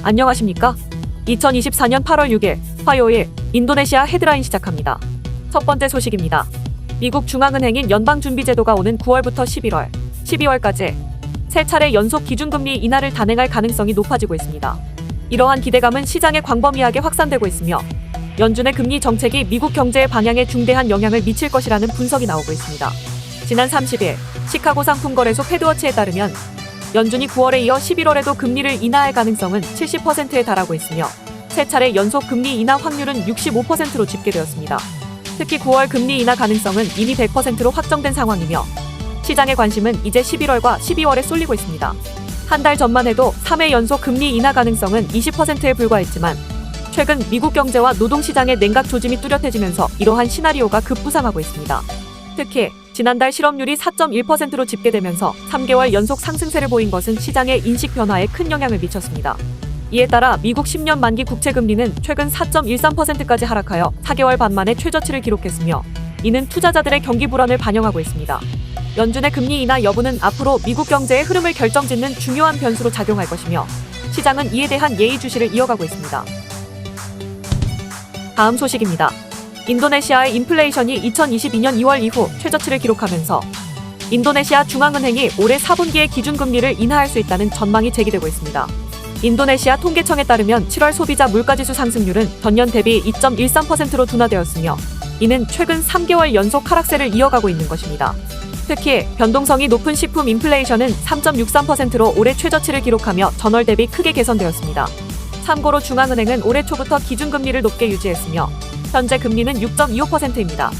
안녕하십니까? 2024년 8월 6일 화요일 인도네시아 헤드라인 시작합니다. 첫 번째 소식입니다. 미국 중앙은행인 연방준비제도가 오는 9월부터 11월, 12월까지 세 차례 연속 기준금리 인하를 단행할 가능성이 높아지고 있습니다. 이러한 기대감은 시장에 광범위하게 확산되고 있으며 연준의 금리 정책이 미국 경제의 방향에 중대한 영향을 미칠 것이라는 분석이 나오고 있습니다. 지난 30일 시카고 상품거래소 패드워치에 따르면 연준이 9월에 이어 11월에도 금리를 인하할 가능성은 70%에 달하고 있으며 세 차례 연속 금리 인하 확률은 65%로 집계되었습니다. 특히 9월 금리 인하 가능성은 이미 100%로 확정된 상황이며 시장의 관심은 이제 11월과 12월에 쏠리고 있습니다. 한 달 전만 해도 3회 연속 금리 인하 가능성은 20%에 불과했지만 최근 미국 경제와 노동시장의 냉각 조짐이 뚜렷해지면서 이러한 시나리오가 급부상하고 있습니다. 특히 지난달 실업률이 4.1%로 집계되면서 3개월 연속 상승세를 보인 것은 시장의 인식 변화에 큰 영향을 미쳤습니다. 이에 따라 미국 10년 만기 국채금리는 최근 4.13%까지 하락하여 4개월 반 만에 최저치를 기록했으며 이는 투자자들의 경기 불안을 반영하고 있습니다. 연준의 금리 인하 여부는 앞으로 미국 경제의 흐름을 결정짓는 중요한 변수로 작용할 것이며 시장은 이에 대한 예의주시를 이어가고 있습니다. 다음 소식입니다. 인도네시아의 인플레이션이 2022년 2월 이후 최저치를 기록하면서 인도네시아 중앙은행이 올해 4분기에 기준금리를 인하할 수 있다는 전망이 제기되고 있습니다. 인도네시아 통계청에 따르면 7월 소비자 물가지수 상승률은 전년 대비 2.13%로 둔화되었으며 이는 최근 3개월 연속 하락세를 이어가고 있는 것입니다. 특히 변동성이 높은 식품 인플레이션은 3.63%로 올해 최저치를 기록하며 전월 대비 크게 개선되었습니다. 참고로 중앙은행은 올해 초부터 기준금리를 높게 유지했으며 현재 금리는 6.25%입니다.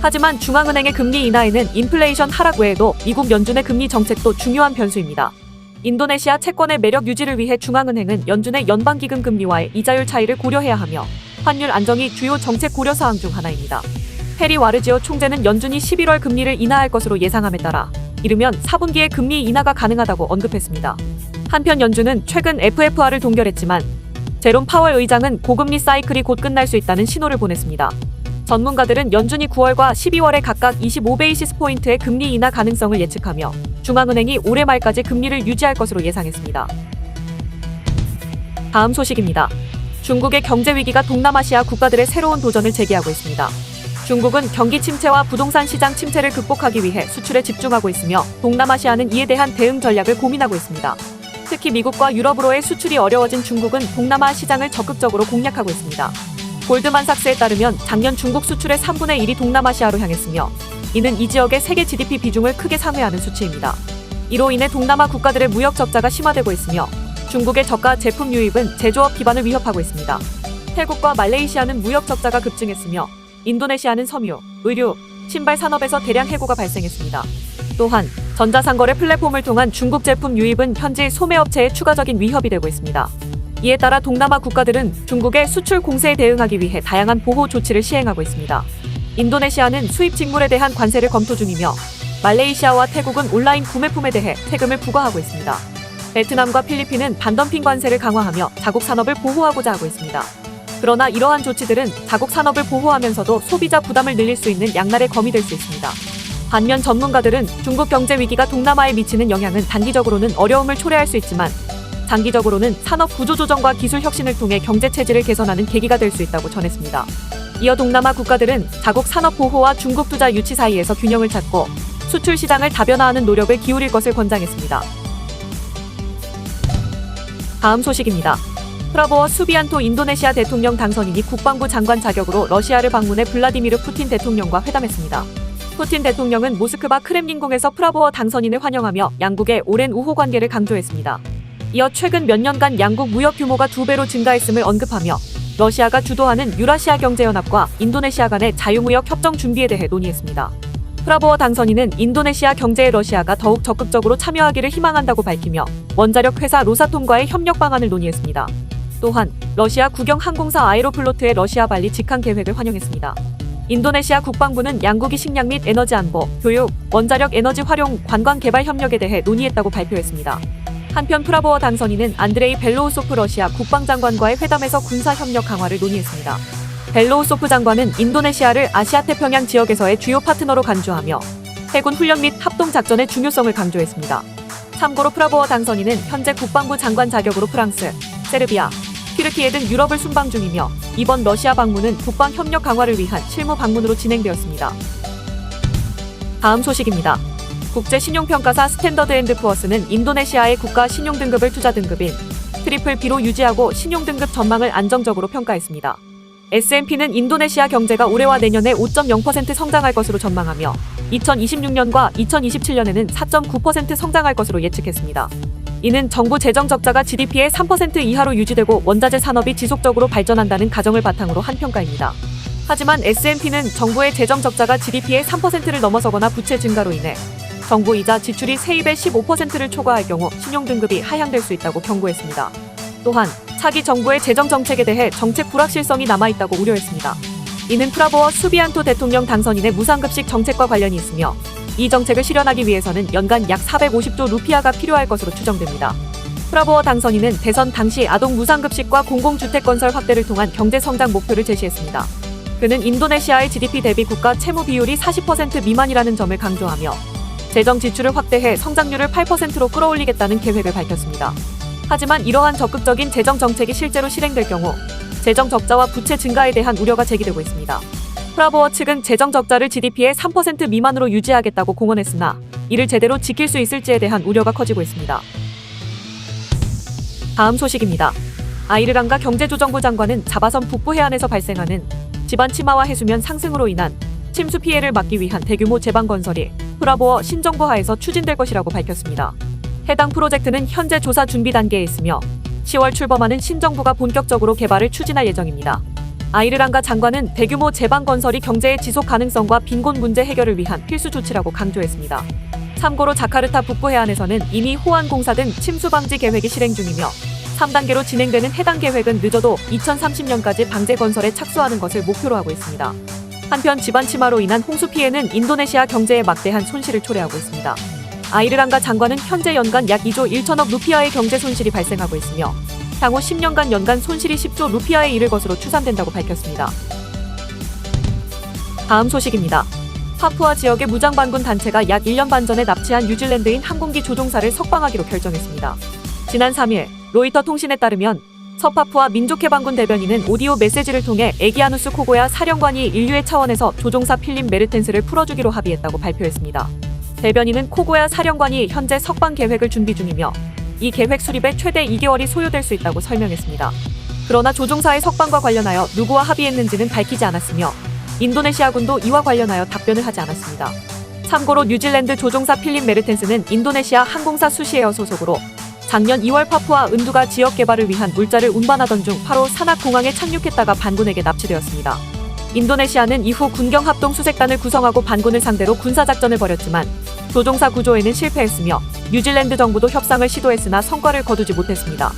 하지만 중앙은행의 금리 인하에는 인플레이션 하락 외에도 미국 연준의 금리 정책도 중요한 변수입니다. 인도네시아 채권의 매력 유지를 위해 중앙은행은 연준의 연방기금 금리와의 이자율 차이를 고려해야 하며 환율 안정이 주요 정책 고려 사항 중 하나입니다. 페리 와르지오 총재는 연준이 11월 금리를 인하할 것으로 예상함에 따라 이르면 4분기에 금리 인하가 가능하다고 언급했습니다. 한편 연준은 최근 FFR을 동결했지만 제롬 파월 의장은 고금리 사이클이 곧 끝날 수 있다는 신호를 보냈습니다. 전문가들은 연준이 9월과 12월에 각각 25베이시스포인트의 금리 인하 가능성을 예측하며 중앙은행이 올해 말까지 금리를 유지할 것으로 예상했습니다. 다음 소식입니다. 중국의 경제 위기가 동남아시아 국가들의 새로운 도전을 제기하고 있습니다. 중국은 경기 침체와 부동산 시장 침체를 극복하기 위해 수출에 집중하고 있으며 동남아시아는 이에 대한 대응 전략을 고민하고 있습니다. 특히 미국과 유럽으로의 수출이 어려워진 중국은 동남아 시장을 적극적으로 공략하고 있습니다. 골드만삭스에 따르면 작년 중국 수출의 3분의 1이 동남아시아로 향했으며 이는 이 지역의 세계 GDP 비중을 크게 상회하는 수치입니다. 이로 인해 동남아 국가들의 무역 적자가 심화되고 있으며 중국의 저가 제품 유입은 제조업 기반을 위협하고 있습니다. 태국과 말레이시아는 무역 적자가 급증했으며 인도네시아는 섬유, 의류, 신발 산업에서 대량 해고가 발생했습니다. 또한 전자상거래 플랫폼을 통한 중국 제품 유입은 현지 소매업체에 추가적인 위협이 되고 있습니다. 이에 따라 동남아 국가들은 중국의 수출 공세에 대응하기 위해 다양한 보호 조치를 시행하고 있습니다. 인도네시아는 수입 직물에 대한 관세를 검토 중이며 말레이시아와 태국은 온라인 구매품에 대해 세금을 부과하고 있습니다. 베트남과 필리핀은 반덤핑 관세를 강화하며 자국 산업을 보호하고자 하고 있습니다. 그러나 이러한 조치들은 자국 산업을 보호하면서도 소비자 부담을 늘릴 수 있는 양날의 검이 될 수 있습니다. 반면 전문가들은 중국 경제 위기가 동남아에 미치는 영향은 단기적으로는 어려움을 초래할 수 있지만 장기적으로는 산업 구조 조정과 기술 혁신을 통해 경제 체질을 개선하는 계기가 될 수 있다고 전했습니다. 이어 동남아 국가들은 자국 산업 보호와 중국 투자 유치 사이에서 균형을 찾고 수출 시장을 다변화하는 노력을 기울일 것을 권장했습니다. 다음 소식입니다. 프라보워 수비안토 인도네시아 대통령 당선인이 국방부 장관 자격으로 러시아를 방문해 블라디미르 푸틴 대통령과 회담했습니다. 푸틴 대통령은 모스크바 크렘린궁에서 프라보워 당선인을 환영하며 양국의 오랜 우호 관계를 강조했습니다. 이어 최근 몇 년간 양국 무역 규모가 2배로 증가했음을 언급하며 러시아가 주도하는 유라시아 경제연합과 인도네시아 간의 자유무역 협정 준비에 대해 논의했습니다. 프라보워 당선인은 인도네시아 경제에 러시아가 더욱 적극적으로 참여하기를 희망한다고 밝히며 원자력 회사 로사톰과의 협력 방안을 논의했습니다. 또한 러시아 국영 항공사 아에로플로트의 러시아 발리 직항 계획을 환영했습니다. 인도네시아 국방부는 양국이 식량 및 에너지 안보, 교육, 원자력 에너지 활용, 관광 개발 협력에 대해 논의했다고 발표했습니다. 한편 프라보워 당선인은 안드레이 벨로우소프 러시아 국방장관과의 회담에서 군사협력 강화를 논의했습니다. 벨로우소프 장관은 인도네시아를 아시아태평양 지역에서의 주요 파트너로 간주하며 해군 훈련 및 합동작전의 중요성을 강조했습니다. 참고로 프라보워 당선인은 현재 국방부 장관 자격으로 프랑스, 세르비아, 튀르키예 등 유럽을 순방 중이며 이번 러시아 방문은 북방 협력 강화를 위한 실무 방문으로 진행되었습니다. 다음 소식입니다. 국제신용평가사 스탠더드앤드푸어스는 인도네시아의 국가 신용등급을 투자 등급인 트리플 B로 유지하고 신용등급 전망을 안정적으로 평가했습니다. S&P는 인도네시아 경제가 올해와 내년에 5.0% 성장할 것으로 전망하며 2026년과 2027년에는 4.9% 성장할 것으로 예측했습니다. 이는 정부 재정 적자가 GDP의 3% 이하로 유지되고 원자재 산업이 지속적으로 발전한다는 가정을 바탕으로 한 평가입니다. 하지만 S&P는 정부의 재정 적자가 GDP의 3%를 넘어서거나 부채 증가로 인해 정부 이자 지출이 세입의 15%를 초과할 경우 신용등급이 하향될 수 있다고 경고했습니다. 또한 차기 정부의 재정 정책에 대해 정책 불확실성이 남아있다고 우려했습니다. 이는 프라보어 수비안토 대통령 당선인의 무상급식 정책과 관련이 있으며 이 정책을 실현하기 위해서는 연간 약 450조 루피아가 필요할 것으로 추정됩니다. 프라보어 당선인은 대선 당시 아동 무상급식과 공공주택 건설 확대를 통한 경제성장 목표를 제시했습니다. 그는 인도네시아의 GDP 대비 국가 채무 비율이 40% 미만이라는 점을 강조하며 재정 지출을 확대해 성장률을 8%로 끌어올리겠다는 계획을 밝혔습니다. 하지만 이러한 적극적인 재정 정책이 실제로 실행될 경우 재정 적자와 부채 증가에 대한 우려가 제기되고 있습니다. 프라보어 측은 재정 적자를 GDP의 3% 미만으로 유지하겠다고 공언했으나 이를 제대로 지킬 수 있을지에 대한 우려가 커지고 있습니다. 다음 소식입니다. 아이르랑가 경제조정부 장관은 자바섬 북부 해안에서 발생하는 지반 침하와 해수면 상승으로 인한 침수 피해를 막기 위한 대규모 제방 건설이 프라보어 신정부 하에서 추진될 것이라고 밝혔습니다. 해당 프로젝트는 현재 조사 준비 단계에 있으며 10월 출범하는 신정부가 본격적으로 개발을 추진할 예정입니다. 아이르랑가 장관은 대규모 제방 건설이 경제의 지속 가능성과 빈곤 문제 해결을 위한 필수 조치라고 강조했습니다. 참고로 자카르타 북부 해안에서는 이미 호안 공사 등 침수 방지 계획이 실행 중이며 3단계로 진행되는 해당 계획은 늦어도 2030년까지 방제 건설에 착수하는 것을 목표로 하고 있습니다. 한편 지반 침하로 인한 홍수 피해는 인도네시아 경제에 막대한 손실을 초래하고 있습니다. 아이르랑가 장관은 현재 연간 약 2조 1천억 루피아의 경제 손실이 발생하고 있으며 향후 10년간 연간 손실이 10조 루피아에 이를 것으로 추산된다고 밝혔습니다. 다음 소식입니다. 파푸아 지역의 무장반군 단체가 약 1년 반 전에 납치한 뉴질랜드인 항공기 조종사를 석방하기로 결정했습니다. 지난 3일 로이터 통신에 따르면 서파푸아 민족해방군 대변인은 오디오 메시지를 통해 에기아누스 코고야 사령관이 인류의 차원에서 조종사 필립 메르텐스를 풀어주기로 합의했다고 발표했습니다. 대변인은 코고야 사령관이 현재 석방 계획을 준비 중이며 이 계획 수립에 최대 2개월이 소요될 수 있다고 설명했습니다. 그러나 조종사의 석방과 관련하여 누구와 합의했는지는 밝히지 않았으며 인도네시아군도 이와 관련하여 답변을 하지 않았습니다. 참고로 뉴질랜드 조종사 필립 메르텐스는 인도네시아 항공사 수시에어 소속으로 작년 2월 파푸아 은두가 지역 개발을 위한 물자를 운반하던 중 파로 산악 공항에 착륙했다가 반군에게 납치되었습니다. 인도네시아는 이후 군경합동 수색단을 구성하고 반군을 상대로 군사작전을 벌였지만 조종사 구조에는 실패했으며 뉴질랜드 정부도 협상을 시도했으나 성과를 거두지 못했습니다.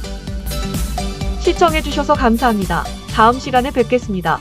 시청해주셔서 감사합니다. 다음 시간에 뵙겠습니다.